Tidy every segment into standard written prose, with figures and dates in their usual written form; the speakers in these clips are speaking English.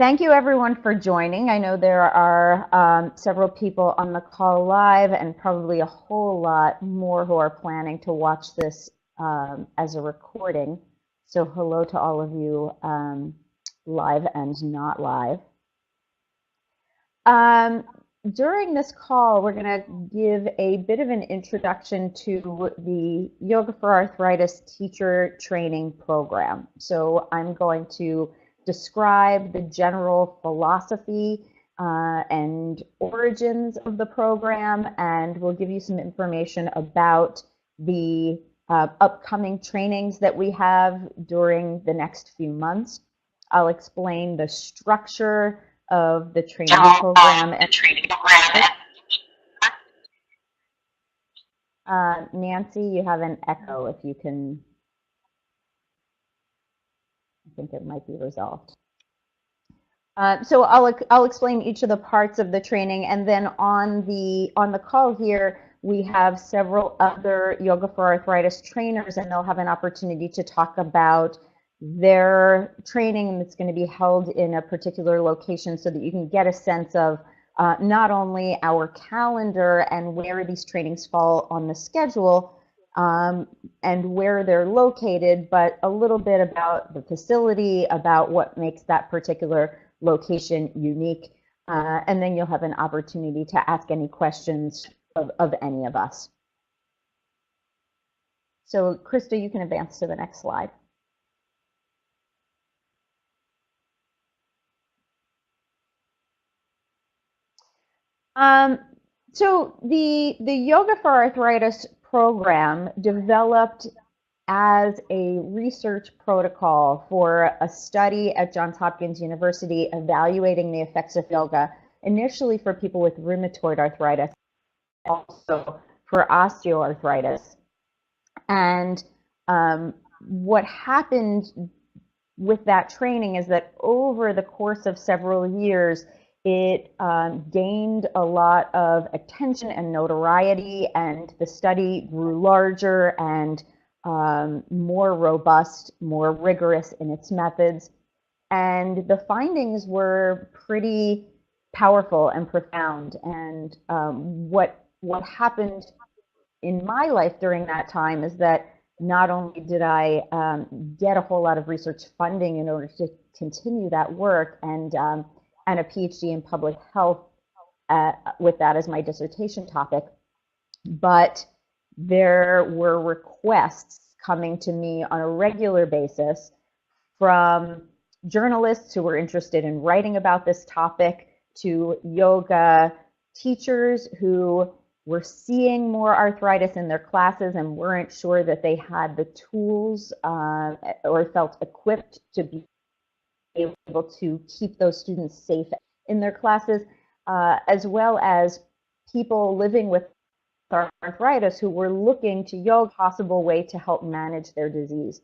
Thank you everyone for joining. I know there are several people on the call live and probably a whole lot more who are planning to watch this as a recording. So hello to all of you live and not live. During this call, we're going to give a bit of an introduction to the Yoga for Arthritis teacher training program. So I'm going to describe the general philosophy and origins of the program, and we'll give you some information about the upcoming trainings that we have during the next few months. I'll explain the structure of the training program. Nancy, you have an echo. If you can, I think it might be resolved. So I'll explain each of the parts of the training, and then on the call here we have several other Yoga for Arthritis trainers, and they'll have an opportunity to talk about their training that's going to be held in a particular location, so that you can get a sense of not only our calendar and where these trainings fall on the schedule and where they're located, but a little bit about the facility, about what makes that particular location unique, and then you'll have an opportunity to ask any questions of any of us. So Krista, you can advance to the next slide. So the Yoga for Arthritis program developed as a research protocol for a study at Johns Hopkins University evaluating the effects of yoga, initially for people with rheumatoid arthritis, also for osteoarthritis. And what happened with that training is that over the course of several years, it gained a lot of attention and notoriety, and the study grew larger and more robust, more rigorous in its methods. And the findings were pretty powerful and profound. And what happened in my life during that time is that not only did I get a whole lot of research funding in order to continue that work, and a PhD in public health with that as my dissertation topic, but there were requests coming to me on a regular basis from journalists who were interested in writing about this topic, to yoga teachers who were seeing more arthritis in their classes and weren't sure that they had the tools or felt equipped to be able to keep those students safe in their classes, as well as people living with arthritis who were looking to yoga as a possible way to help manage their disease.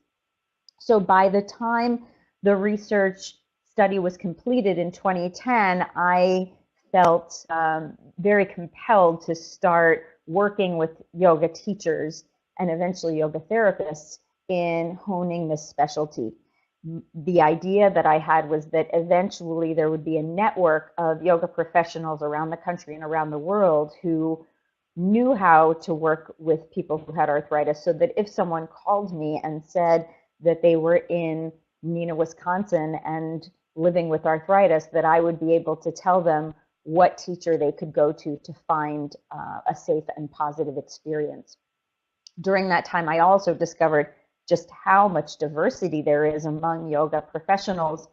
So by the time the research study was completed in 2010, I felt very compelled to start working with yoga teachers and eventually yoga therapists in honing this specialty. The idea that I had was that eventually there would be a network of yoga professionals around the country and around the world who knew how to work with people who had arthritis, so that if someone called me and said that they were in Neenah, Wisconsin and living with arthritis, that I would be able to tell them what teacher they could go to find a safe and positive experience. During that time, I also discovered just how much diversity there is among yoga professionals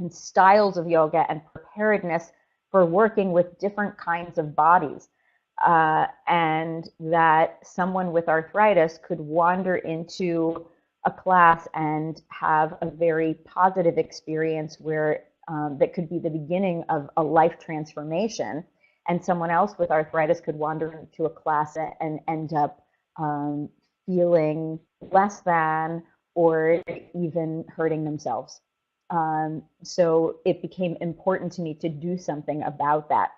and styles of yoga and preparedness for working with different kinds of bodies. And that someone with arthritis could wander into a class and have a very positive experience where that could be the beginning of a life transformation, and someone else with arthritis could wander into a class and end up feeling less than or even hurting themselves. So it became important to me to do something about that.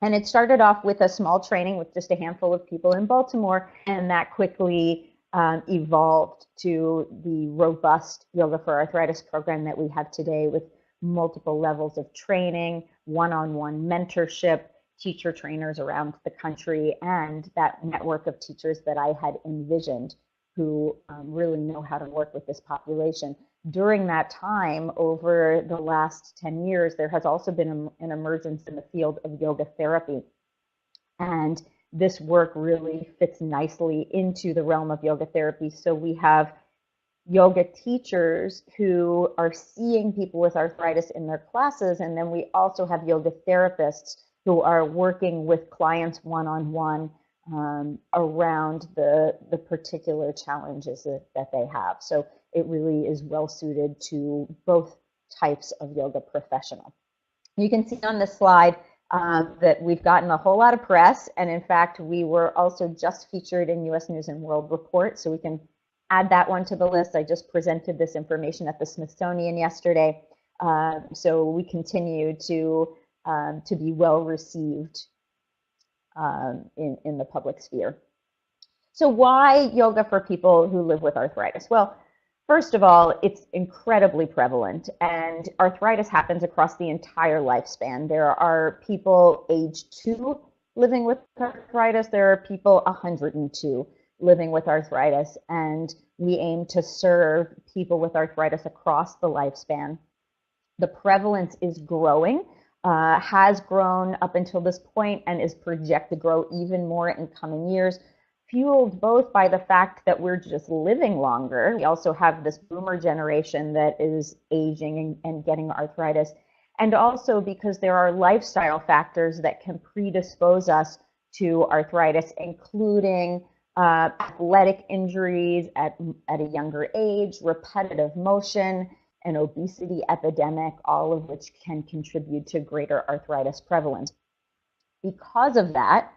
And it started off with a small training with just a handful of people in Baltimore, and that quickly evolved to the robust Yoga for Arthritis program that we have today, with multiple levels of training, one-on-one mentorship, teacher trainers around the country, and that network of teachers that I had envisioned who really know how to work with this population. During that time, over the last 10 years, there has also been an emergence in the field of yoga therapy. And this work really fits nicely into the realm of yoga therapy. So we have yoga teachers who are seeing people with arthritis in their classes, and then we also have yoga therapists who are working with clients one-on-one around the particular challenges that they have. So it really is well suited to both types of yoga professional. You can see on this slide that we've gotten a whole lot of press, and in fact we were also just featured in US News and World Report, so we can add that one to the list. I just presented this information at the Smithsonian yesterday, so we continue to be well received in the public sphere. So why yoga for people who live with arthritis? Well, first of all, it's incredibly prevalent, and arthritis happens across the entire lifespan. There are people age 2 living with arthritis. There are people 102 living with arthritis, and we aim to serve people with arthritis across the lifespan. The prevalence is growing, has grown up until this point, and is projected to grow even more in coming years, fueled both by the fact that we're just living longer. We also have this boomer generation that is aging and getting arthritis, and also because there are lifestyle factors that can predispose us to arthritis, including athletic injuries at a younger age, repetitive motion, an obesity epidemic, all of which can contribute to greater arthritis prevalence. Because of that,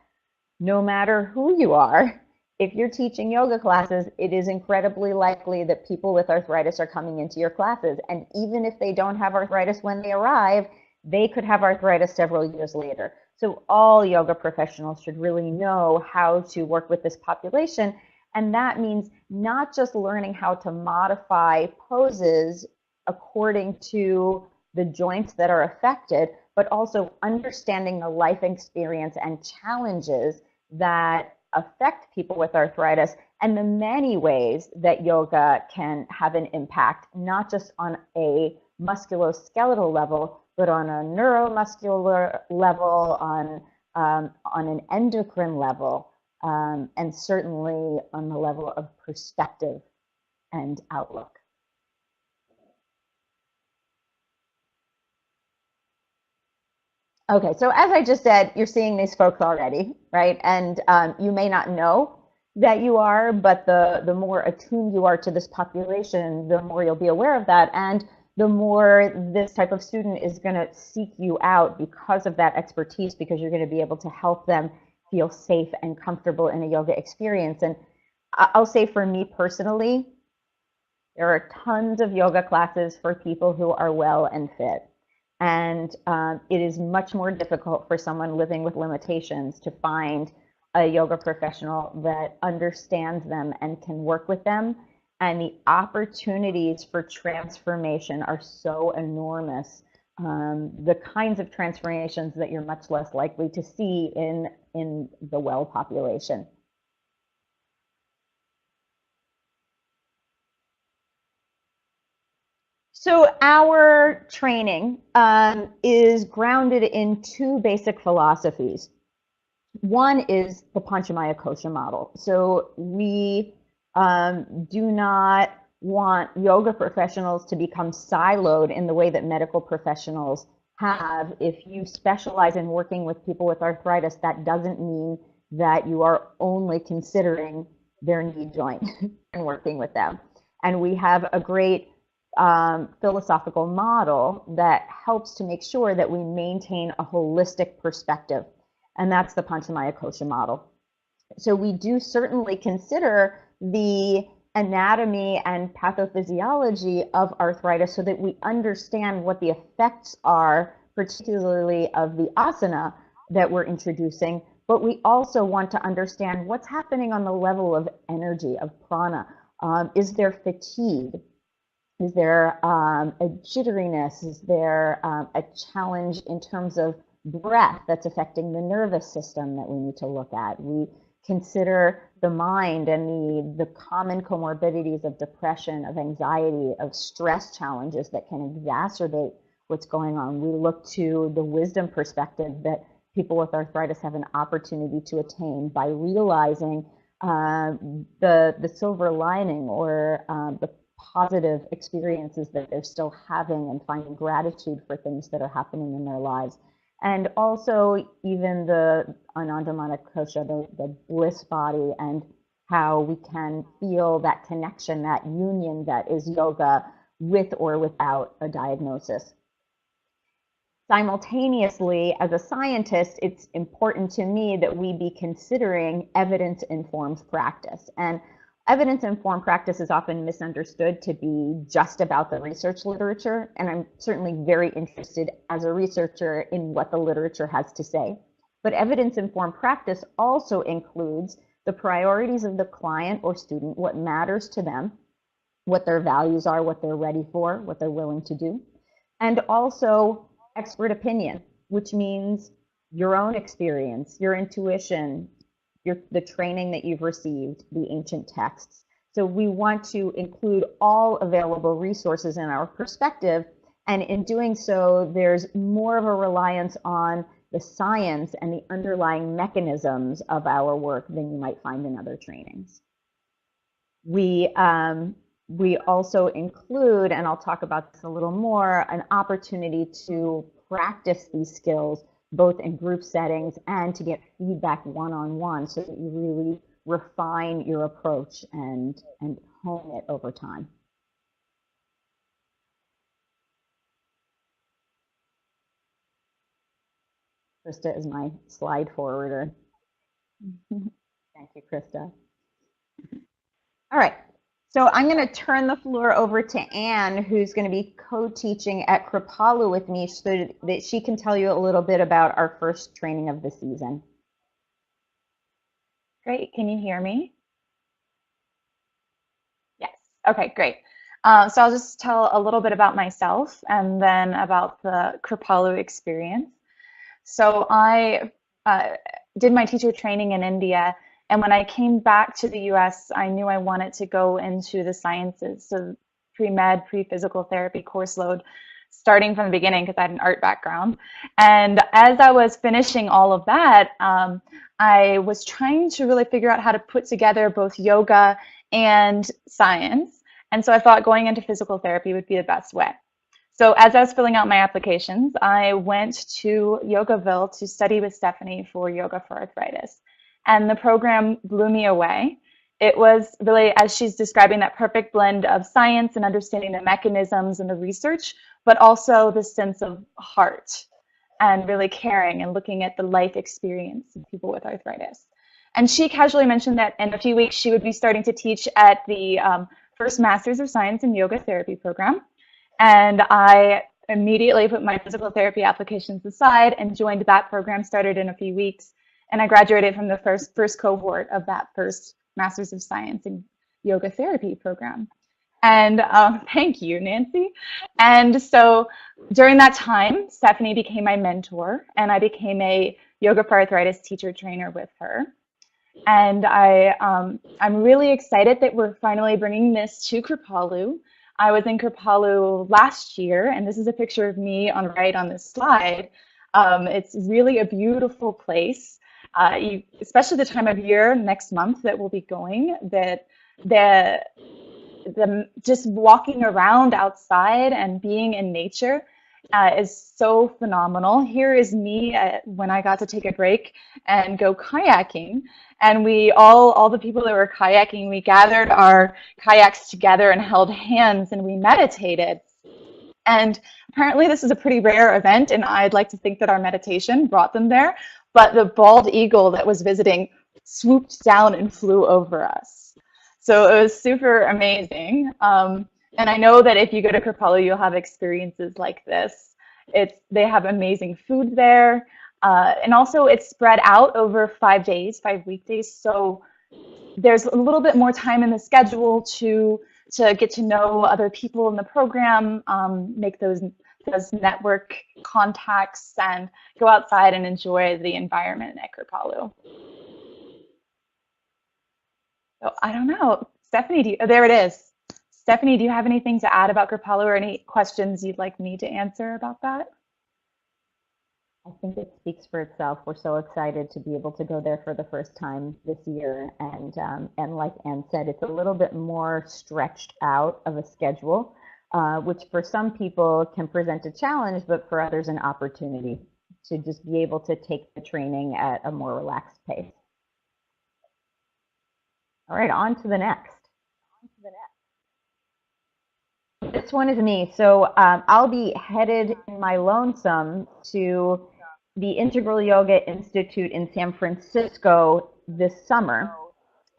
no matter who you are, if you're teaching yoga classes, it is incredibly likely that people with arthritis are coming into your classes. And even if they don't have arthritis when they arrive, they could have arthritis several years later. So all yoga professionals should really know how to work with this population. And that means not just learning how to modify poses according to the joints that are affected, but also understanding the life experience and challenges that affect people with arthritis, and the many ways that yoga can have an impact, not just on a musculoskeletal level, but on a neuromuscular level, on an endocrine level, and certainly on the level of perspective and outlook. Okay, so as I just said, you're seeing these folks already, right? And you may not know that you are, but the more attuned you are to this population, the more you'll be aware of that, and the more this type of student is going to seek you out because of that expertise, because you're going to be able to help them feel safe and comfortable in a yoga experience. And I'll say for me personally, there are tons of yoga classes for people who are well and fit. And it is much more difficult for someone living with limitations to find a yoga professional that understands them and can work with them. And the opportunities for transformation are so enormous. The kinds of transformations that you're much less likely to see in the well population. So our training is grounded in two basic philosophies. One is the Panchamaya Kosha model. So we do not want yoga professionals to become siloed in the way that medical professionals have. If you specialize in working with people with arthritis, that doesn't mean that you are only considering their knee joint and working with them. And we have a great philosophical model that helps to make sure that we maintain a holistic perspective, and that's the Panchamaya Kosha model. So we do certainly consider the anatomy and pathophysiology of arthritis so that we understand what the effects are, particularly of the asana that we're introducing, but we also want to understand what's happening on the level of energy, of prana. Is there fatigue? Is there a jitteriness? Is there a challenge in terms of breath that's affecting the nervous system that we need to look at? We consider the mind and the common comorbidities of depression, of anxiety, of stress challenges that can exacerbate what's going on. We look to the wisdom perspective that people with arthritis have an opportunity to attain by realizing the silver lining, or the positive experiences that they're still having, and finding gratitude for things that are happening in their lives. And also even the Anandamana Kosha, the bliss body, and how we can feel that connection, that union that is yoga with or without a diagnosis. Simultaneously, as a scientist, it's important to me that we be considering evidence-informed practice. And evidence-informed practice is often misunderstood to be just about the research literature, and I'm certainly very interested as a researcher in what the literature has to say. But evidence-informed practice also includes the priorities of the client or student, what matters to them, what their values are, what they're ready for, what they're willing to do, and also expert opinion, which means your own experience, your intuition, the training that you've received, the ancient texts. So we want to include all available resources in our perspective, and in doing so, there's more of a reliance on the science and the underlying mechanisms of our work than you might find in other trainings. We also include, and I'll talk about this a little more, an opportunity to practice these skills both in group settings and to get feedback one-on-one, so that you really refine your approach and hone it over time. Krista is my slide forwarder. Thank you, Krista. All right. So I'm going to turn the floor over to Anne, who's going to be co-teaching at Kripalu with me, so that she can tell you a little bit about our first training of the season. Great. Can you hear me? Yes. Okay, great. So I'll just tell a little bit about myself and then about the Kripalu experience. So I did my teacher training in India. And when I came back to the US, I knew I wanted to go into the sciences, so pre-med, pre-physical therapy course load, starting from the beginning because I had an art background. And as I was finishing all of that, I was trying to really figure out how to put together both yoga and science. And so I thought going into physical therapy would be the best way. So as I was filling out my applications, I went to Ville to study with Stephanie for yoga for arthritis. And the program blew me away. It was really, as she's describing, that perfect blend of science and understanding the mechanisms and the research, but also the sense of heart and really caring and looking at the life experience of people with arthritis. And she casually mentioned that in a few weeks she would be starting to teach at the first Masters of Science in Yoga Therapy program. And I immediately put my physical therapy applications aside and joined that program, started in a few weeks. And I graduated from the first cohort of that first Masters of Science in Yoga Therapy program. And thank you, Nancy. And so during that time, Stephanie became my mentor, and I became a Yoga for Arthritis teacher trainer with her. And I'm really excited that we're finally bringing this to Kripalu. I was in Kripalu last year, and this is a picture of me on this slide. It's really a beautiful place. Especially the time of year next month that we'll be going, that just walking around outside and being in nature is so phenomenal. Here is me when I got to take a break and go kayaking, and all the people that were kayaking, we gathered our kayaks together and held hands and we meditated. And apparently this is a pretty rare event, and I'd like to think that our meditation brought them there. But the bald eagle that was visiting swooped down and flew over us. So it was super amazing. And I know that if you go to Kripalu, you'll have experiences like this. They have amazing food there. And also it's spread out over 5 days, 5 weekdays. So there's a little bit more time in the schedule to to get to know other people in the program, make those network contacts, and go outside and enjoy the environment at Kripalu. So I don't know, Stephanie, there it is. Stephanie, do you have anything to add about Kripalu or any questions you'd like me to answer about that? I think it speaks for itself. We're so excited to be able to go there for the first time this year. And like Anne said, it's a little bit more stretched out of a schedule, which for some people can present a challenge, but for others an opportunity to just be able to take the training at a more relaxed pace. All right, on to the next. This one is me. So I'll be headed in my lonesome to the Integral Yoga Institute in San Francisco this summer.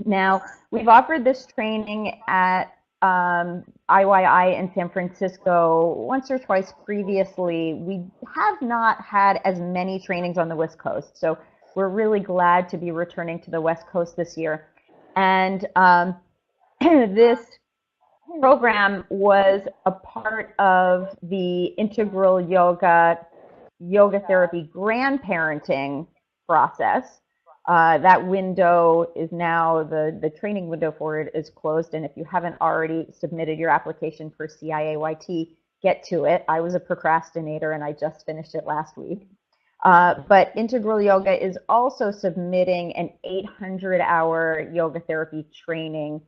Now, we've offered this training at IYI in San Francisco once or twice previously. We have not had as many trainings on the West Coast, so we're really glad to be returning to the West Coast this year. And this program was a part of the Integral Yoga Therapy grandparenting process. That window is now, the training window for it is closed, and if you haven't already submitted your application for CIAYT, get to it. I was a procrastinator and I just finished it last week. But Integral Yoga is also submitting an 800-hour yoga therapy training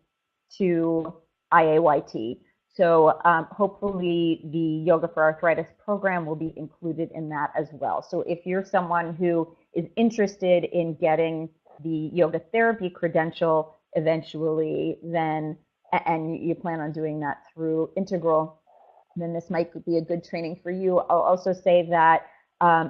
to IAYT. So hopefully the Yoga for Arthritis program will be included in that as well. So if you're someone who is interested in getting the yoga therapy credential eventually, then, and you plan on doing that through Integral, then this might be a good training for you. I'll also say that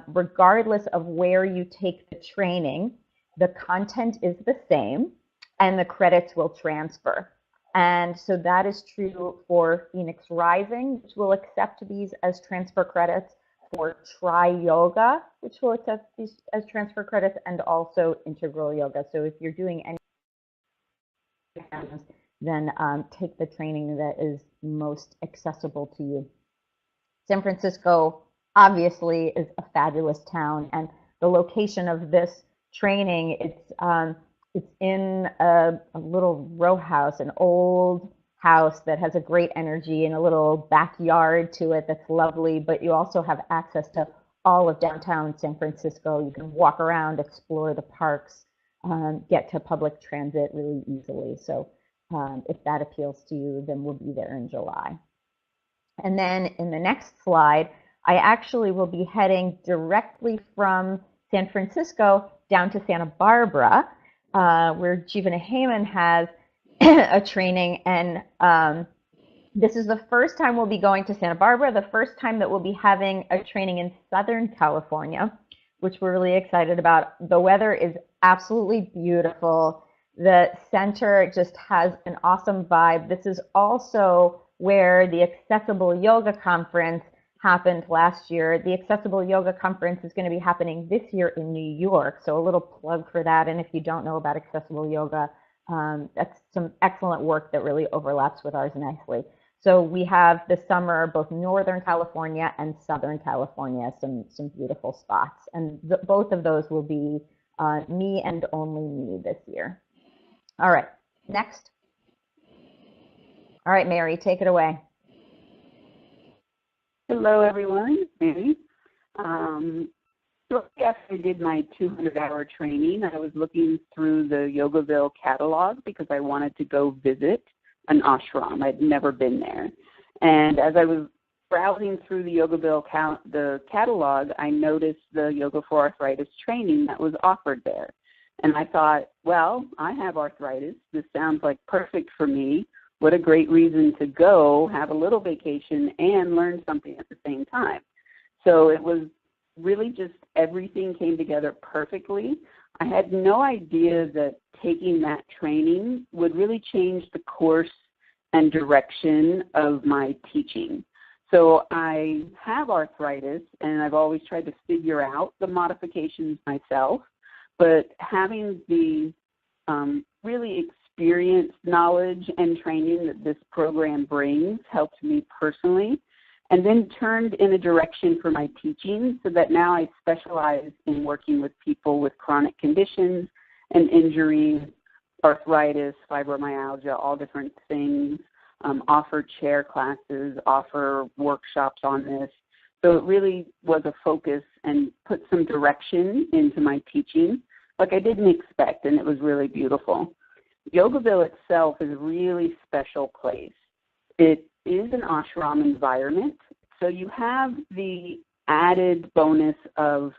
regardless of where you take the training, the content is the same and the credits will transfer. And so that is true for Phoenix Rising, which will accept these as transfer credits, for Tri Yoga, which will accept these as transfer credits, and also Integral Yoga. So if you're doing any, then take the training that is most accessible to you. San Francisco obviously is a fabulous town, and the location of this training, it's in a little row house, an old house that has a great energy and a little backyard to it that's lovely, but you also have access to all of downtown San Francisco. You can walk around, explore the parks, get to public transit really easily. So if that appeals to you, then we'll be there in July. And then in the next slide, I actually will be heading directly from San Francisco down to Santa Barbara, where Jeevana Heyman has a training, and this is the first time we'll be going to Santa Barbara, the first time that we'll be having a training in Southern California, which we're really excited about. The weather is absolutely beautiful. The center just has an awesome vibe. This is also where the Accessible Yoga Conference happened last year. The Accessible Yoga Conference is going to be happening this year in New York, so a little plug for that. And if you don't know about Accessible Yoga, that's some excellent work that really overlaps with ours nicely. So we have this summer both Northern California and Southern California, some beautiful spots, and both of those will be me and only me this year. All right, next. All right, Mary, take it away. Hello, everyone. Mary. Shortly after I did my 200-hour training, I was looking through the Yogaville catalog because I wanted to go visit an ashram. I'd never been there. And as I was browsing through the Yogaville the catalog, I noticed the Yoga for Arthritis training that was offered there. And I thought, well, I have arthritis. This sounds like perfect for me. What a great reason to go, have a little vacation, and learn something at the same time. So it was really just everything came together perfectly. I had no idea that taking that training would really change the course and direction of my teaching. So I have arthritis, and I've always tried to figure out the modifications myself, but having the really experience, knowledge, and training that this program brings helped me personally, and then turned in a direction for my teaching so that now I specialize in working with people with chronic conditions and injuries, arthritis, fibromyalgia, all different things, offer chair classes, offer workshops on this. So it really was a focus and put some direction into my teaching like I didn't expect, and it was really beautiful. Yogaville itself is a really special place. It is an ashram environment, so you have the added bonus of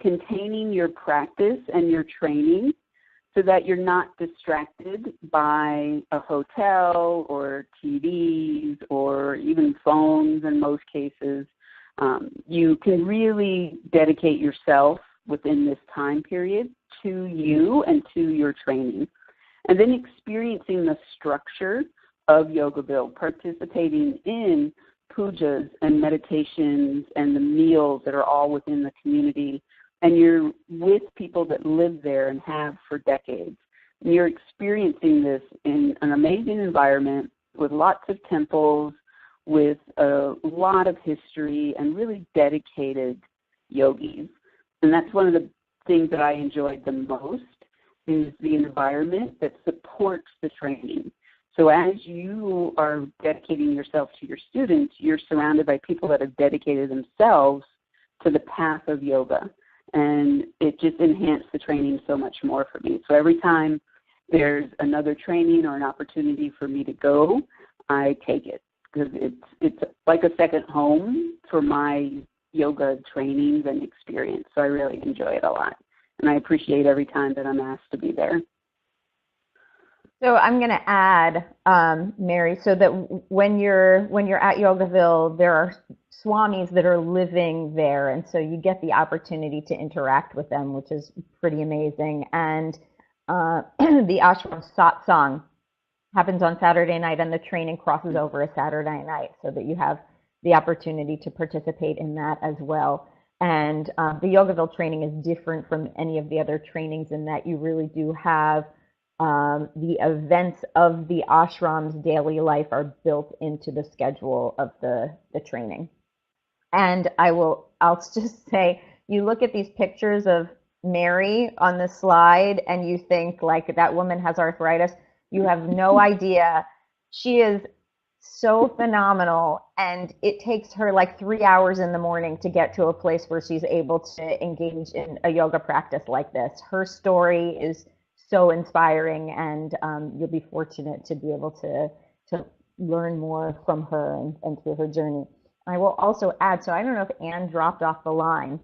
containing your practice and your training so that you're not distracted by a hotel or TVs or even phones in most cases. You can really dedicate yourself within this time period to you and to your training. And then experiencing the structure of Yogaville, participating in pujas and meditations and the meals that are all within the community. And you're with people that live there and have for decades. And you're experiencing this in an amazing environment with lots of temples, with a lot of history and really dedicated yogis. And that's one of the things that I enjoyed the most, is the environment that supports the training. So as you are dedicating yourself to your students, you're surrounded by people that have dedicated themselves to the path of yoga. And it just enhanced the training so much more for me. So every time there's another training or an opportunity for me to go, I take it, because it's like a second home for my yoga trainings and experience. So I really enjoy it a lot. And I appreciate every time that I'm asked to be there. So I'm going to add, Mary, so that when you're at Yogaville, there are swamis that are living there, and so you get the opportunity to interact with them, which is pretty amazing. And the ashram satsang happens on Saturday night, and the training crosses over a Saturday night, so that you have the opportunity to participate in that as well. And the Yogaville training is different from any of the other trainings in that you really do have the events of the ashram's daily life are built into the schedule of the training. And I'll just say, you look at these pictures of Mary on the slide and you think like that woman has arthritis. You have no idea. She is so phenomenal, and it takes her like 3 hours in the morning to get to a place where she's able to engage in a yoga practice like this. Her story is so inspiring, and you'll be fortunate to be able to learn more from her and through her journey. I will also add, so I don't know if Anne dropped off the line,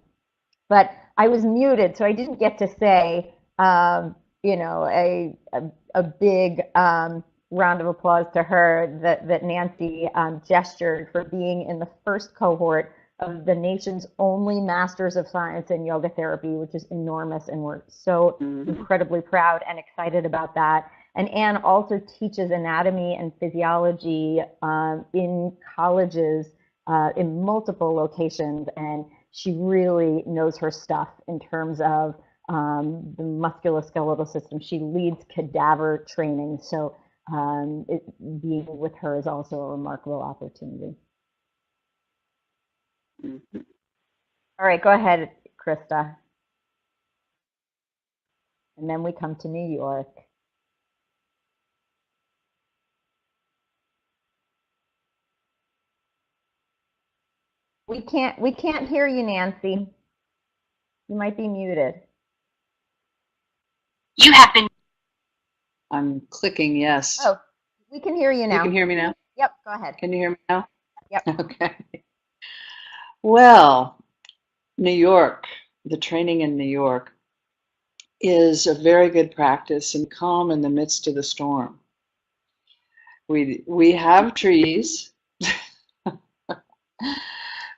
but I was muted, so I didn't get to say, you know, a big round of applause to her that Nancy gestured for being in the first cohort of the nation's only Masters of Science in Yoga Therapy, which is enormous, and we're so incredibly proud and excited about that. And Anne also teaches anatomy and physiology in colleges in multiple locations, and she really knows her stuff in terms of the musculoskeletal system. She leads cadaver training, so being with her is also a remarkable opportunity. All right, go ahead, Krista. And then we come to New York. We can't hear you, Nancy. You might be muted. You have been. I'm clicking yes. Oh, we can hear you now. You can hear me now? Yep, go ahead. Can you hear me now? Yep. Okay. Well, New York, the training in New York is a very good practice and calm in the midst of the storm. We have trees.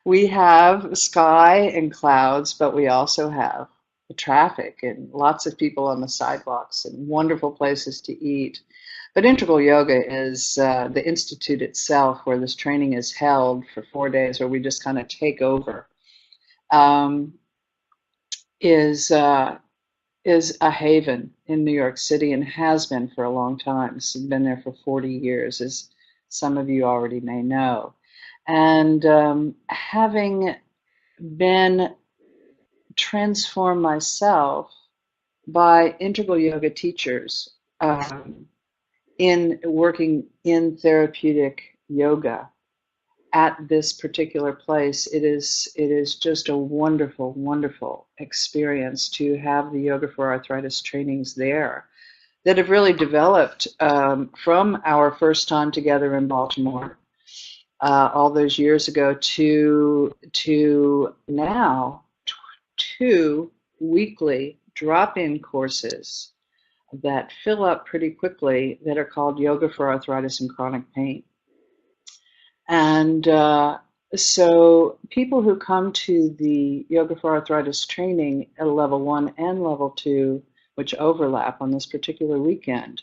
We have sky and clouds, but we also have the traffic and lots of people on the sidewalks and wonderful places to eat. But integral yoga is the institute itself, where this training is held for 4 days, where we just kind of take over, is is a haven in New York City and has been for a long time. It's been there for 40 years, as some of you already may know. And having been transformed myself by integral yoga teachers in working in therapeutic yoga at this particular place, it is just a wonderful, wonderful experience to have the Yoga for Arthritis trainings there that have really developed from our first time together in Baltimore all those years ago to now 2 weekly drop-in courses that fill up pretty quickly that are called Yoga for Arthritis and Chronic Pain. And so people who come to the Yoga for Arthritis training at level 1 and level 2, which overlap on this particular weekend,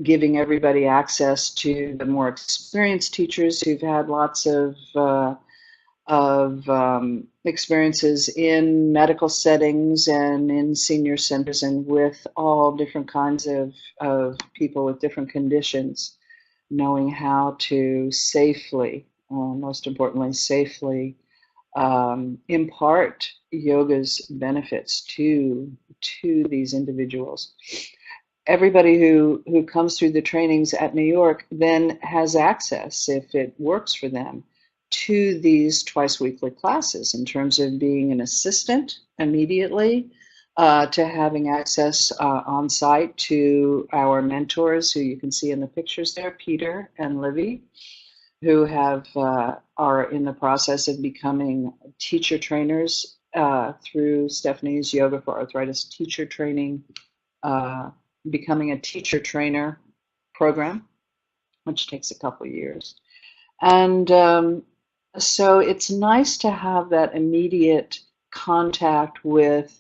giving everybody access to the more experienced teachers who've had lots of experiences in medical settings and in senior centers and with all different kinds of people with different conditions, knowing how to safely, most importantly, safely impart yoga's benefits to these individuals. Everybody who comes through the trainings at New York then has access, if it works for them, to these twice weekly classes in terms of being an assistant immediately, to having access on site to our mentors who you can see in the pictures there, Peter and Livy, who are in the process of becoming teacher trainers through Stephanie's Yoga for Arthritis teacher training, becoming a teacher trainer program, which takes a couple of years. And so it's nice to have that immediate contact with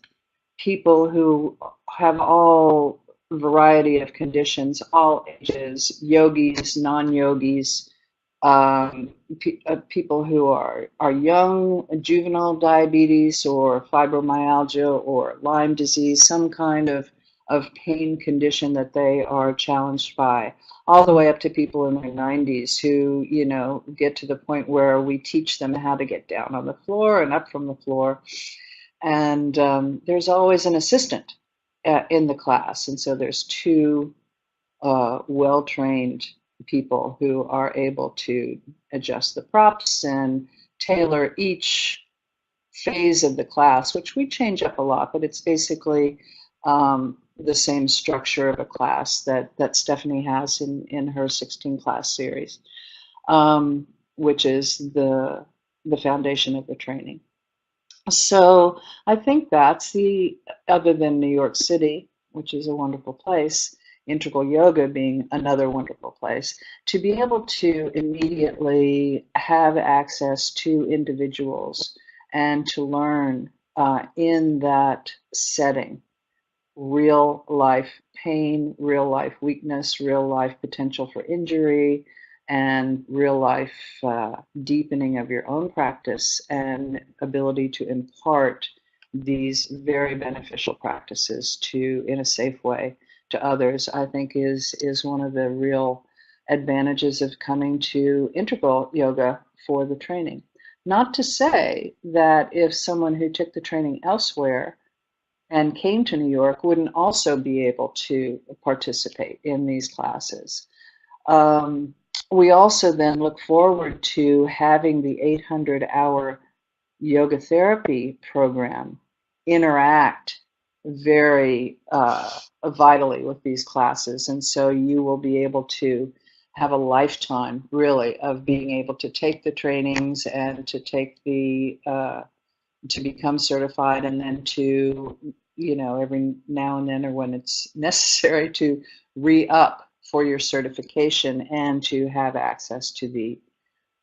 people who have all variety of conditions, all ages, yogis, non-yogis, people who are young, juvenile diabetes or fibromyalgia or Lyme disease, some kind of pain condition that they are challenged by, all the way up to people in their 90s who, you know, get to the point where we teach them how to get down on the floor and up from the floor. And there's always an assistant in the class. And so there's 2 well-trained people who are able to adjust the props and tailor each phase of the class, which we change up a lot, but it's basically the same structure of a class that Stephanie has in her 16-class series, which is the foundation of the training. So I think that's other than New York City, which is a wonderful place, integral yoga being another wonderful place, to be able to immediately have access to individuals and to learn in that setting real life pain, real life weakness, real life potential for injury, and real life deepening of your own practice and ability to impart these very beneficial practices in a safe way to others, I think is one of the real advantages of coming to integral yoga for the training. Not to say that if someone who took the training elsewhere and came to New York wouldn't also be able to participate in these classes. We also then look forward to having the 800-hour yoga therapy program interact very vitally with these classes. And so you will be able to have a lifetime, really, of being able to take the trainings and to take to become certified, and then to, you know, every now and then or when it's necessary to re-up for your certification and to have access to the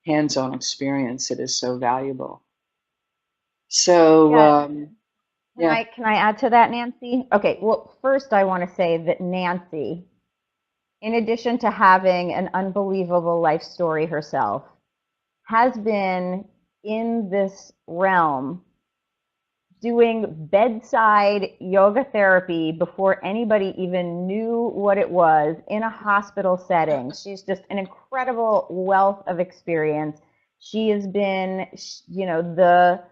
hands-on experience that is so valuable. So, yeah. Can I add to that, Nancy? Okay, well, first I want to say that Nancy, in addition to having an unbelievable life story herself, has been in this realm doing bedside yoga therapy before anybody even knew what it was in a hospital setting. She's just an incredible wealth of experience. She has been, you know, the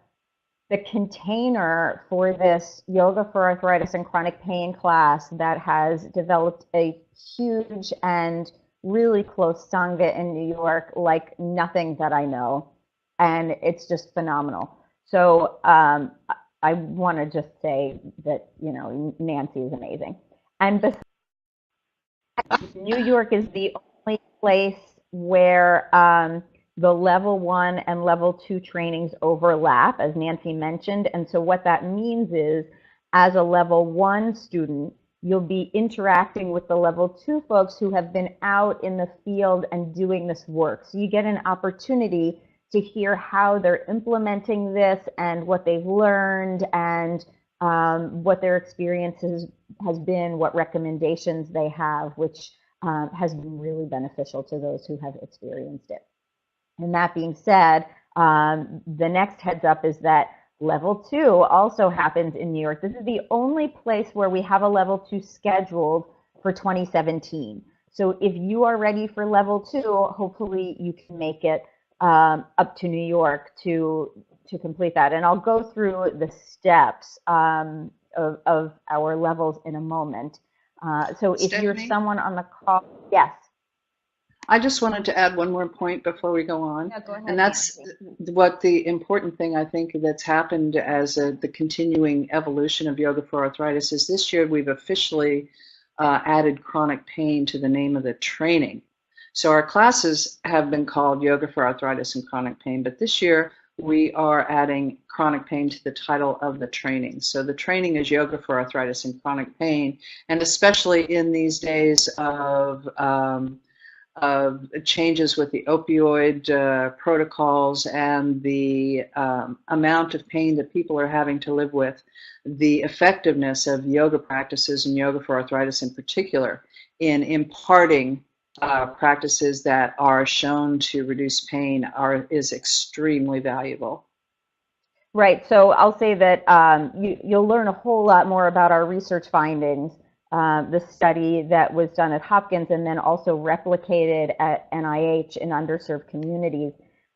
container for this yoga for arthritis and chronic pain class that has developed a huge and really close sangha in New York like nothing that I know. And it's just phenomenal. So I want to just say that, you know, Nancy is amazing. And besides, New York is the only place where the level 1 and level 2 trainings overlap, as Nancy mentioned. And so what that means is, as a level 1 student, you'll be interacting with the level 2 folks who have been out in the field and doing this work. So you get an opportunity to hear how they're implementing this and what they've learned and what their experiences has been, what recommendations they have, which has been really beneficial to those who have experienced it. And that being said, the next heads up is that level 2 also happens in New York. This is the only place where we have a level 2 scheduled for 2017. So if you are ready for level 2, hopefully you can make it up to New York to complete that. And I'll go through the steps of our levels in a moment. So if Stephanie? you're someone on the call, yes. I just wanted to add one more point before we go on. Yeah, go ahead, and that's Nancy. what the important thing I think that's happened as the continuing evolution of yoga for arthritis is this year we've officially added chronic pain to the name of the training. So our classes have been called Yoga for Arthritis and Chronic Pain, but this year we are adding chronic pain to the title of the training. So the training is Yoga for Arthritis and Chronic Pain, and especially in these days of changes with the opioid protocols and the amount of pain that people are having to live with, the effectiveness of yoga practices and yoga for arthritis in particular in imparting practices that are shown to reduce pain is extremely valuable. Right. So I'll say that you'll learn a whole lot more about our research findings, the study that was done at Hopkins and then also replicated at NIH in underserved communities,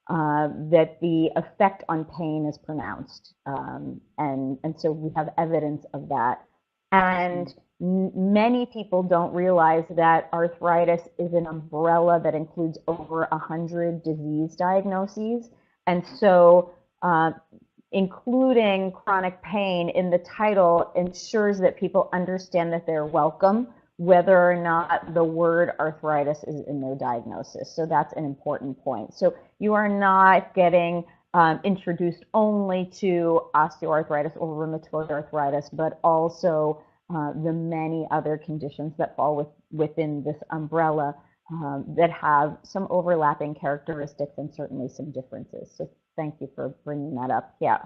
that the effect on pain is pronounced. And so we have evidence of that. And many people don't realize that arthritis is an umbrella that includes over 100 disease diagnoses. And so including chronic pain in the title ensures that people understand that they're welcome, whether or not the word arthritis is in their diagnosis. So that's an important point. So you are not getting introduced only to osteoarthritis or rheumatoid arthritis, but also the many other conditions that fall within this umbrella that have some overlapping characteristics and certainly some differences. So thank you for bringing that up. Yeah,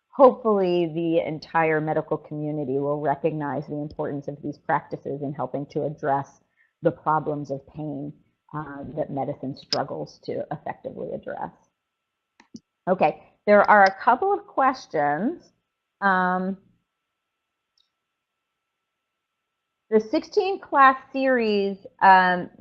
hopefully the entire medical community will recognize the importance of these practices in helping to address the problems of pain that medicine struggles to effectively address. Okay, there are a couple of questions. The 16 class series,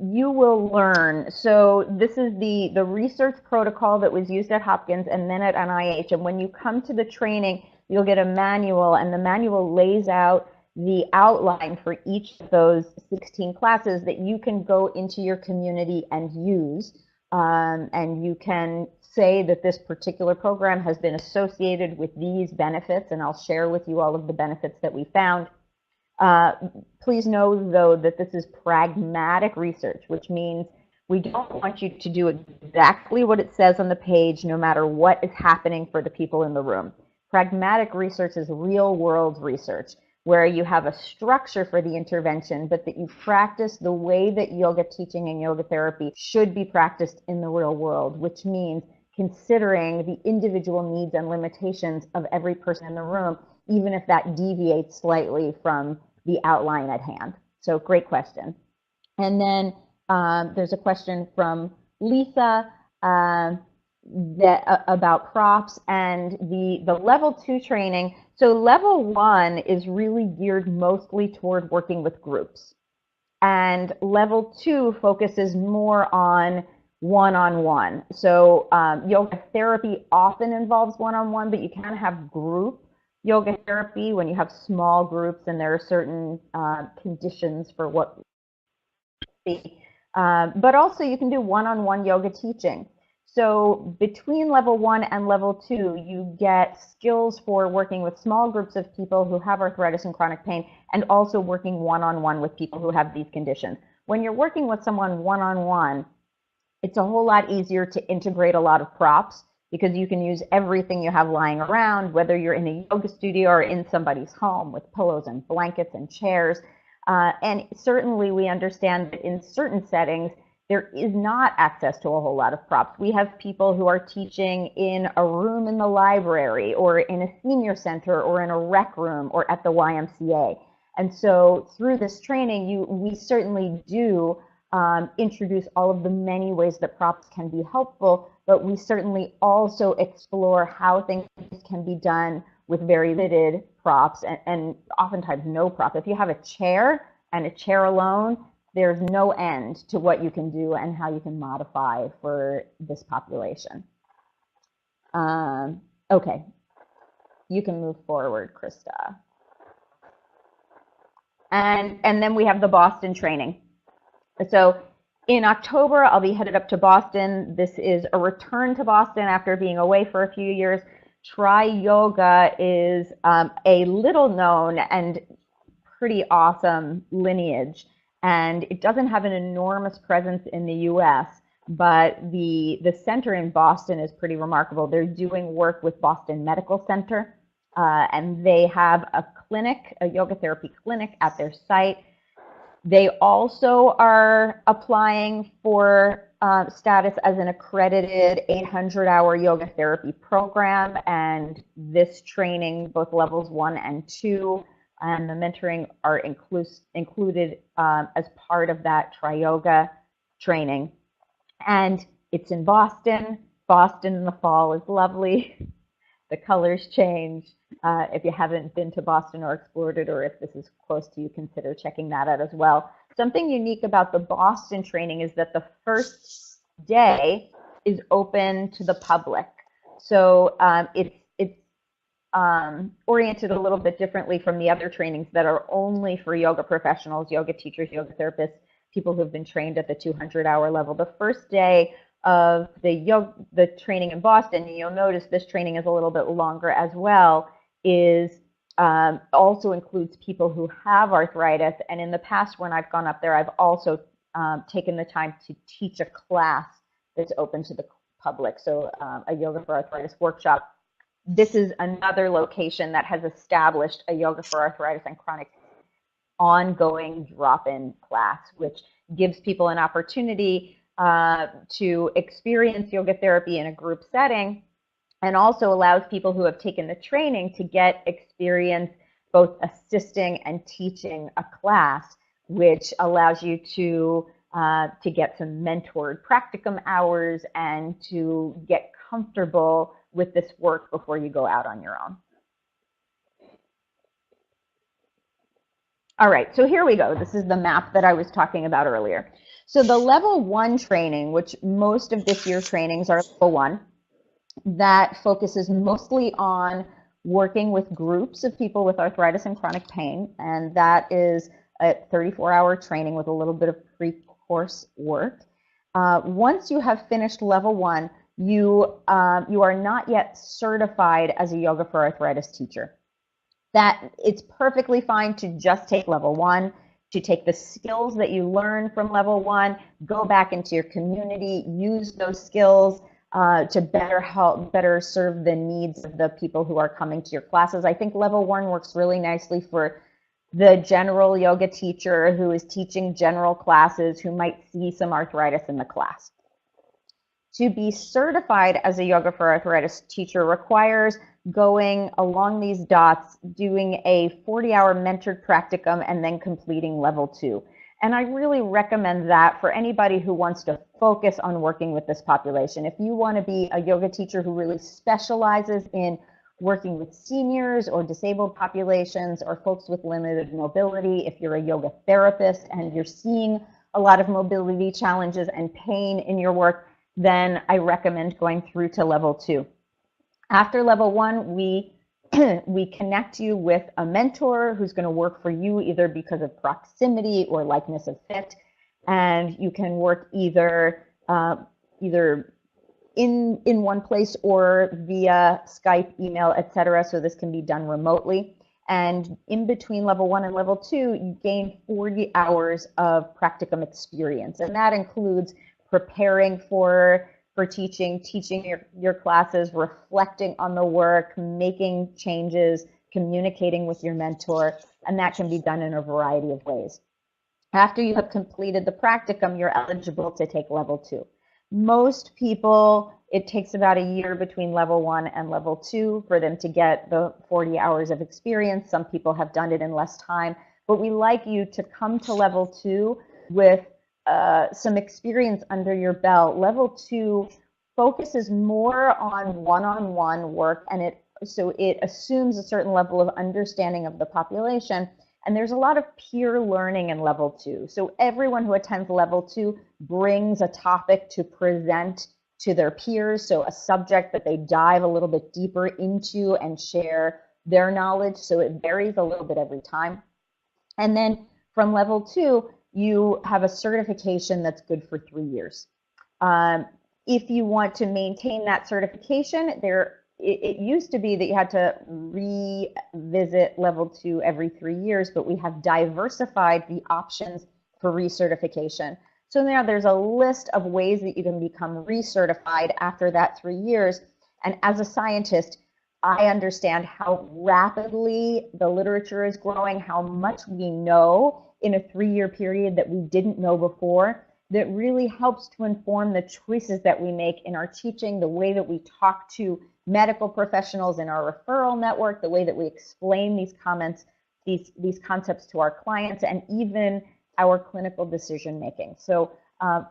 you will learn. So this is the research protocol that was used at Hopkins and then at NIH. And when you come to the training, you'll get a manual, and the manual lays out the outline for each of those 16 classes that you can go into your community and use. And you can say that this particular program has been associated with these benefits, and I'll share with you all of the benefits that we found. Please know, though, that this is pragmatic research, which means we don't want you to do exactly what it says on the page, no matter what is happening for the people in the room. Pragmatic research is real-world research, where you have a structure for the intervention, but that you practice the way that yoga teaching and yoga therapy should be practiced in the real world, which means considering the individual needs and limitations of every person in the room, even if that deviates slightly from the outline at hand. So great question. And then there's a question from Lisa. that about props and the level 2 training. So level 1 is really geared mostly toward working with groups, and level 2 focuses more on one-on-one. So yoga therapy often involves one-on-one, but you can have group yoga therapy when you have small groups and there are certain conditions for what. But also you can do one-on-one yoga teaching. So between level 1 and level 2, you get skills for working with small groups of people who have arthritis and chronic pain, and also working one-on-one with people who have these conditions. When you're working with someone one-on-one, it's a whole lot easier to integrate a lot of props, because you can use everything you have lying around, whether you're in a yoga studio or in somebody's home with pillows and blankets and chairs. And certainly we understand that in certain settings, there is not access to a whole lot of props. We have people who are teaching in a room in the library, or in a senior center, or in a rec room, or at the YMCA. And so through this training, we certainly do introduce all of the many ways that props can be helpful, but we certainly also explore how things can be done with very limited props, and oftentimes no prop. If you have a chair and a chair alone, there's no end to what you can do and how you can modify for this population. Okay, you can move forward, Krista. And then we have the Boston training. So in October, I'll be headed up to Boston. This is a return to Boston after being away for a few years. Tri Yoga is a little known and pretty awesome lineage, and it doesn't have an enormous presence in the US, but the center in Boston is pretty remarkable. They're doing work with Boston Medical Center, and they have a clinic, a yoga therapy clinic at their site. They also are applying for status as an accredited 800-hour yoga therapy program, and this training, both levels 1 and 2, and the mentoring are included as part of that Tri-Yoga training. And it's in Boston. Boston in the fall is lovely. The colors change. If you haven't been to Boston or explored it, or if this is close to you, consider checking that out as well. Something unique about the Boston training is that the first day is open to the public. So it's oriented a little bit differently from the other trainings that are only for yoga professionals, yoga teachers, yoga therapists, people who have been trained at the 200-hour level. The first day of the training in Boston, and you'll notice this training is a little bit longer as well, is also includes people who have arthritis. And in the past, when I've gone up there, I've also taken the time to teach a class that's open to the public, so a Yoga for Arthritis workshop. This is another location that has established a Yoga for Arthritis and Chronic ongoing drop-in class, which gives people an opportunity to experience yoga therapy in a group setting, and also allows people who have taken the training to get experience both assisting and teaching a class, which allows you to get some mentored practicum hours and to get comfortable with this work before you go out on your own. All right, so here we go. This is the map that I was talking about earlier. So the level 1 training, which most of this year's trainings are level 1, that focuses mostly on working with groups of people with arthritis and chronic pain, and that is a 34-hour training with a little bit of pre-course work. Once you have finished level 1, you are not yet certified as a Yoga for Arthritis teacher. That it's perfectly fine to just take level 1, to take the skills that you learn from level 1, go back into your community, use those skills to better serve the needs of the people who are coming to your classes. I think level 1 works really nicely for the general yoga teacher who is teaching general classes who might see some arthritis in the class. To be certified as a Yoga for Arthritis teacher requires going along these dots, doing a 40-hour mentored practicum, and then completing level 2. And I really recommend that for anybody who wants to focus on working with this population. If you want to be a yoga teacher who really specializes in working with seniors or disabled populations or folks with limited mobility, if you're a yoga therapist and you're seeing a lot of mobility challenges and pain in your work, then I recommend going through to level 2. After level 1, we connect you with a mentor who's going to work for you either because of proximity or likeness of fit, and you can work either in one place or via Skype, email, etc. So this can be done remotely. And in between level 1 and level 2, you gain 40 hours of practicum experience, and that includes preparing for teaching your classes, reflecting on the work, making changes, communicating with your mentor, and that can be done in a variety of ways. After you have completed the practicum, you're eligible to take level 2. Most people, it takes about a year between level 1 and level 2 for them to get the 40 hours of experience. Some people have done it in less time, but we like you to come to level 2 with some experience under your belt. Level 2 focuses more on one-on-one work, and it assumes a certain level of understanding of the population. And there's a lot of peer learning in level 2. So everyone who attends level 2 brings a topic to present to their peers, so a subject that they dive a little bit deeper into and share their knowledge. So it varies a little bit every time. And then from level 2, you have a certification that's good for 3 years. If you want to maintain that certification, it used to be that you had to revisit level 2 every 3 years, but we have diversified the options for recertification. So now there's a list of ways that you can become recertified after that 3 years. And as a scientist, I understand how rapidly the literature is growing, how much we know in a 3-year period that we didn't know before, that really helps to inform the choices that we make in our teaching, the way that we talk to medical professionals in our referral network, the way that we explain these concepts to our clients, and even our clinical decision making. So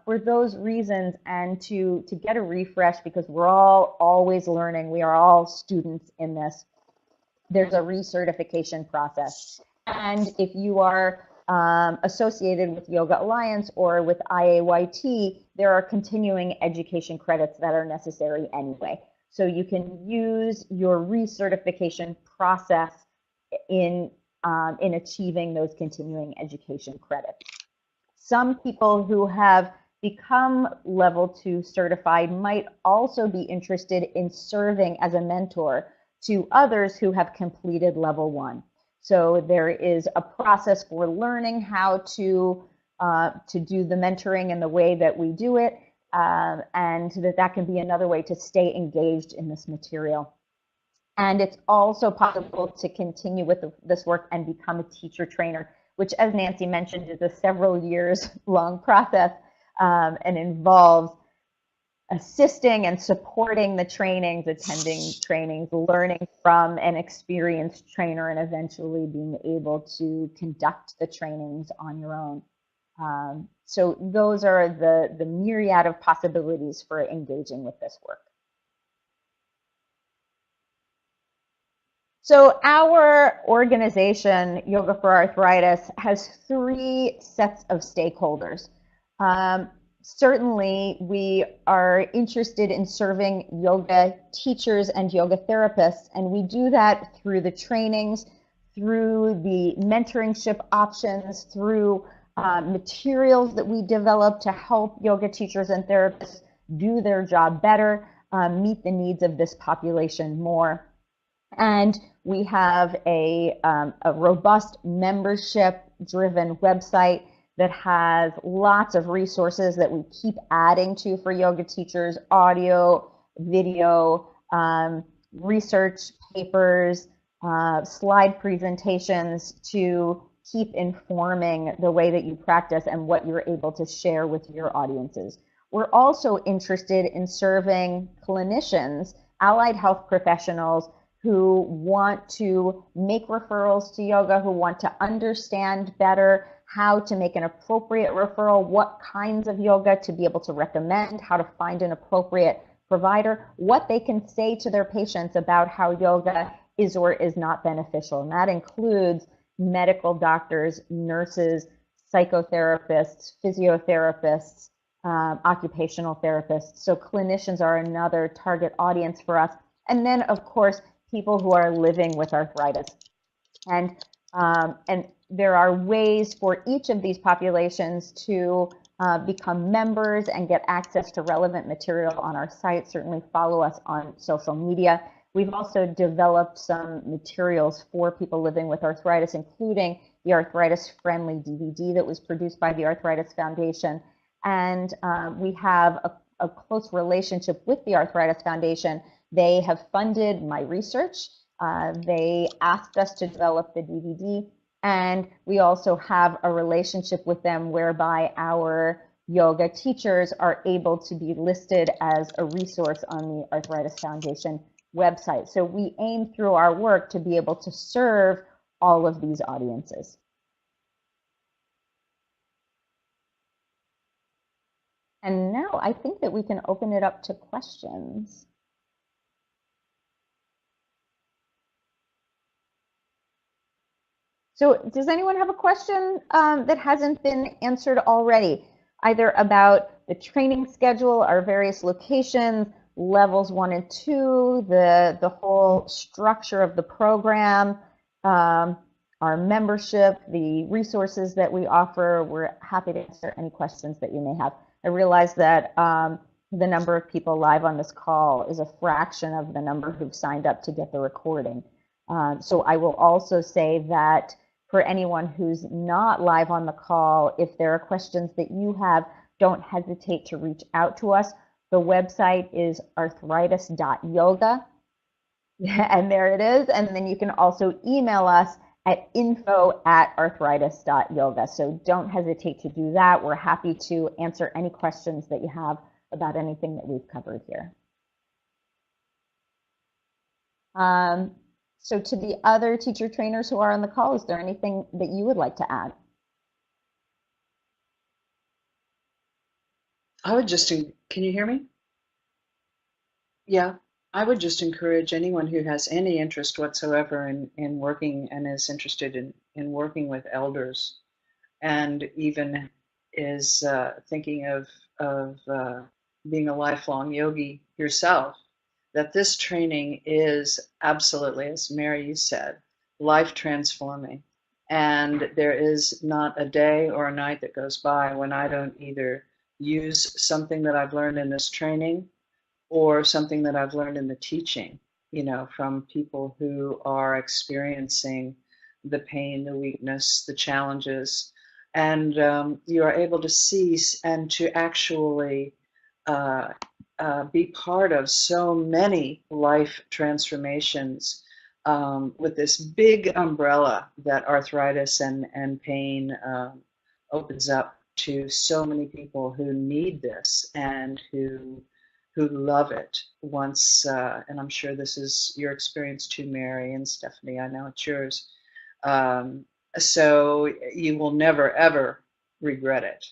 for those reasons, and to get a refresh, because we're all always learning, we are all students in this, there's a recertification process. And if you are associated with Yoga Alliance or with IAYT, there are continuing education credits that are necessary anyway. So you can use your recertification process in achieving those continuing education credits. Some people who have become level 2 certified might also be interested in serving as a mentor to others who have completed level 1. So there is a process for learning how to do the mentoring in the way that we do it, and that can be another way to stay engaged in this material. And it's also possible to continue with this work and become a teacher trainer, which, as Nancy mentioned, is a several years long process and involves assisting and supporting the trainings, attending trainings, learning from an experienced trainer, and eventually being able to conduct the trainings on your own. So those are the myriad of possibilities for engaging with this work. So our organization, Yoga for Arthritis, has 3 sets of stakeholders. Certainly, we are interested in serving yoga teachers and yoga therapists, and we do that through the trainings, through the mentorship options, through materials that we develop to help yoga teachers and therapists do their job better, meet the needs of this population more. And we have a robust membership-driven website that has lots of resources that we keep adding to for yoga teachers: audio, video, research papers, slide presentations to keep informing the way that you practice and what you're able to share with your audiences. We're also interested in serving clinicians, allied health professionals who want to make referrals to yoga, who want to understand better how to make an appropriate referral, what kinds of yoga to be able to recommend, how to find an appropriate provider, what they can say to their patients about how yoga is or is not beneficial. And that includes medical doctors, nurses, psychotherapists, physiotherapists, occupational therapists. So clinicians are another target audience for us. And then, of course, people who are living with arthritis. And there are ways for each of these populations to become members and get access to relevant material on our site. Certainly follow us on social media. We've also developed some materials for people living with arthritis, including the arthritis-friendly DVD that was produced by the Arthritis Foundation. And we have a close relationship with the Arthritis Foundation. They have funded my research. They asked us to develop the DVD. And we also have a relationship with them whereby our yoga teachers are able to be listed as a resource on the Arthritis Foundation website. So we aim through our work to be able to serve all of these audiences. And now I think that we can open it up to questions. So does anyone have a question that hasn't been answered already, either about the training schedule, our various locations, levels 1 and 2, the whole structure of the program, our membership, the resources that we offer? We're happy to answer any questions that you may have. I realize that the number of people live on this call is a fraction of the number who've signed up to get the recording. So I will also say that for anyone who's not live on the call, if there are questions that you have, don't hesitate to reach out to us. The website is arthritis.yoga, and there it is. And then you can also email us at info@arthritis.yoga. So don't hesitate to do that. We're happy to answer any questions that you have about anything that we've covered here. So to the other teacher trainers who are on the call, is there anything that you would like to add? I would just, can you hear me? Yeah, I would just encourage anyone who has any interest whatsoever in working and is interested in working with elders, and even is thinking of being a lifelong yogi yourself, that this training is absolutely, as Mary said, life transforming. And there is not a day or a night that goes by when I don't either use something that I've learned in this training or something that I've learned in the teaching, you know, from people who are experiencing the pain, the weakness, the challenges. And you are able to see and to actually be part of so many life transformations with this big umbrella that arthritis and pain opens up to so many people who need this and who love it once, and I'm sure this is your experience too, Mary and Stephanie, I know it's yours. So you will never, ever regret it.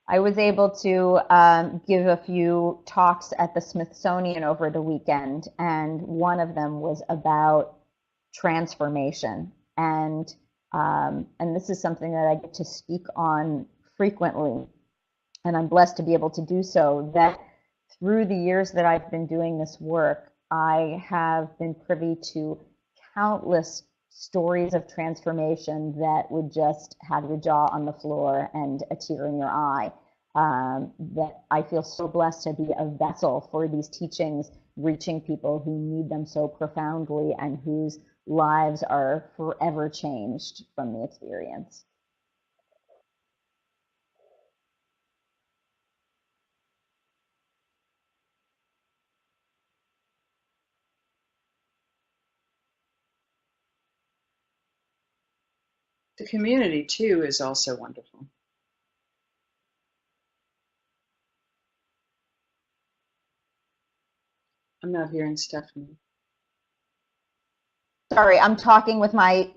I was able to give a few talks at the Smithsonian over the weekend, and one of them was about transformation. And this is something that I get to speak on frequently, and I'm blessed to be able to do so, that through the years that I've been doing this work, I have been privy to countless stories of transformation that would just have your jaw on the floor and a tear in your eye. That I feel so blessed to be a vessel for these teachings, reaching people who need them so profoundly and whose lives are forever changed from the experience. The community too is also wonderful. I'm not hearing Stephanie. Sorry, I'm talking with my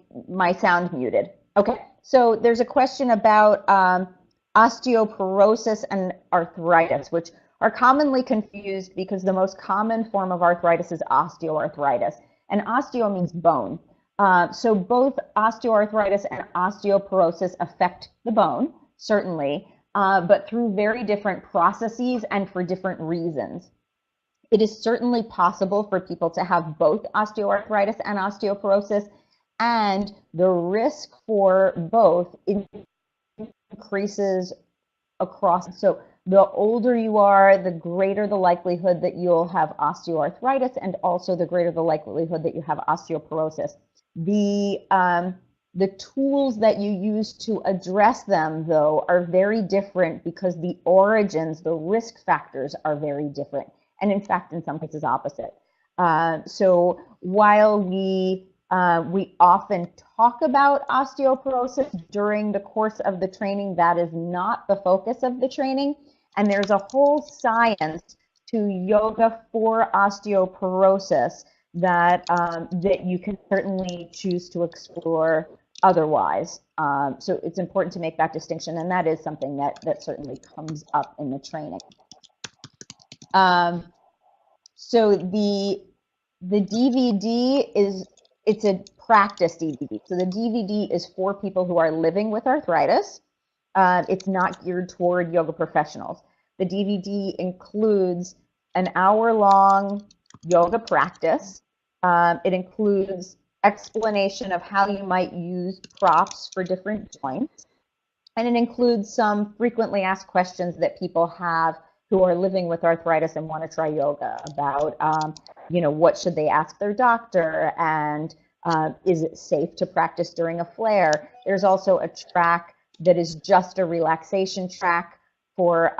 sound muted. Okay, so there's a question about osteoporosis and arthritis, which are commonly confused because the most common form of arthritis is osteoarthritis, and osteo means bone. So both osteoarthritis and osteoporosis affect the bone, certainly, but through very different processes and for different reasons. It is certainly possible for people to have both osteoarthritis and osteoporosis, and the risk for both increases across. So the older you are, the greater the likelihood that you'll have osteoarthritis, and also the greater the likelihood that you have osteoporosis. The tools that you use to address them, though, are very different because the origins, the risk factors are very different. And in fact, in some cases, opposite. So while we often talk about osteoporosis during the course of the training, that is not the focus of the training. And there's a whole science to yoga for osteoporosis that that you can certainly choose to explore otherwise. So it's important to make that distinction, and that is something that certainly comes up in the training. So the DVD it's a practice DVD. So the DVD is for people who are living with arthritis. It's not geared toward yoga professionals. The DVD includes an hour-long yoga practice. It includes explanation of how you might use props for different joints. And it includes some frequently asked questions that people have who are living with arthritis and want to try yoga about, what should they ask their doctor, and is it safe to practice during a flare? There's also a track that is just a relaxation track for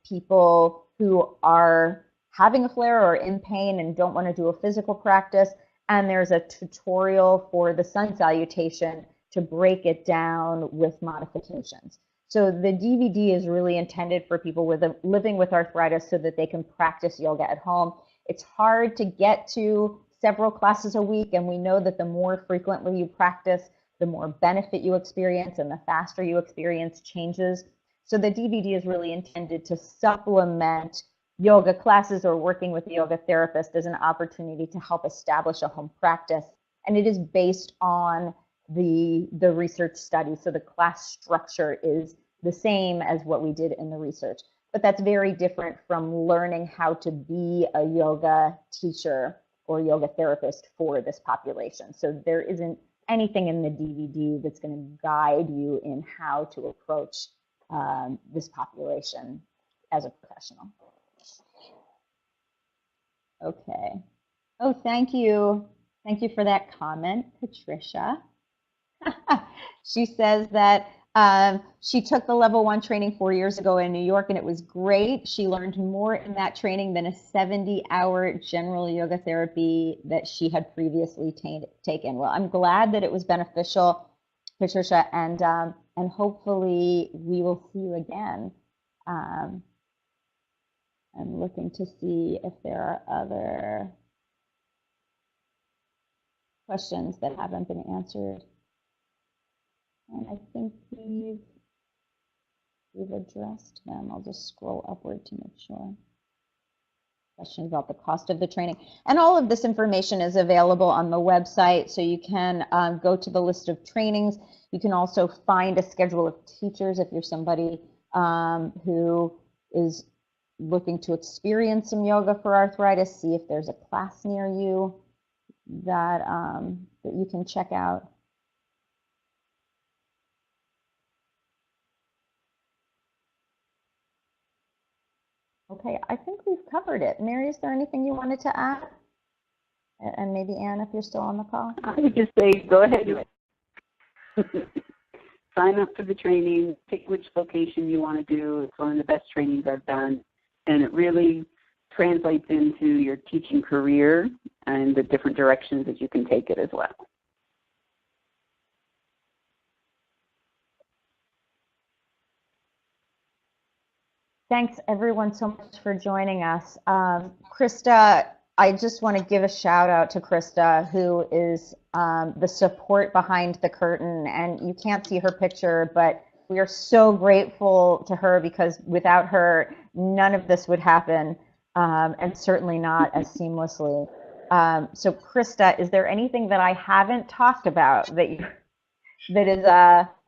people who are having a flare or in pain and don't want to do a physical practice. And there's a tutorial for the sun salutation to break it down with modifications. So the DVD is really intended for people living with arthritis so that they can practice yoga at home. It's hard to get to several classes a week, and we know that the more frequently you practice, the more benefit you experience and the faster you experience changes. So the DVD is really intended to supplement yoga classes or working with a yoga therapist as an opportunity to help establish a home practice. And it is based on the research study. So the class structure is the same as what we did in the research. But that's very different from learning how to be a yoga teacher or yoga therapist for this population. So there isn't anything in the DVD that's going to guide you in how to approach this population as a professional. Okay. Oh, thank you. Thank you for that comment, Patricia. She says that she took the level 1 training 4 years ago in New York, and it was great. She learned more in that training than a 70-hour general yoga therapy that she had previously taken. Well, I'm glad that it was beneficial, Patricia, and hopefully we will see you again. I'm looking to see if there are other questions that haven't been answered. And I think we've addressed them. I'll just scroll upward to make sure. Questions about the cost of the training. And all of this information is available on the website, so you can go to the list of trainings. You can also find a schedule of teachers if you're somebody who is looking to experience some yoga for arthritis. See if there's a class near you that you can check out. Okay, I think we've covered it. Mary, is there anything you wanted to add? And maybe Anne, if you're still on the call. I would just say, go ahead. Sign up for the training, pick which location you want to do. It's one of the best trainings I've done. And it really translates into your teaching career and the different directions that you can take it as well. Thanks everyone so much for joining us. Krista I just want to give a shout out to Krista, who is the support behind the curtain. And you can't see her picture, but we are so grateful to her because without her, none of this would happen, and certainly not as seamlessly. So Krista, is there anything that I haven't talked about that is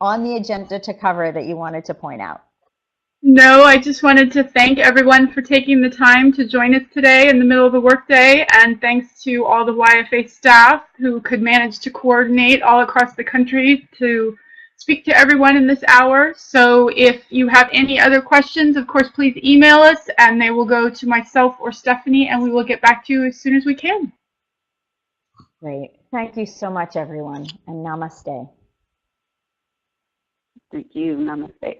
on the agenda to cover that you wanted to point out? No, I just wanted to thank everyone for taking the time to join us today in the middle of the workday, and thanks to all the YFA staff who could manage to coordinate all across the country to speak to everyone in this hour. So if you have any other questions, of course, please email us, and they will go to myself or Stephanie, and we will get back to you as soon as we can. Great. Thank you so much, everyone, and namaste. Thank you. Namaste.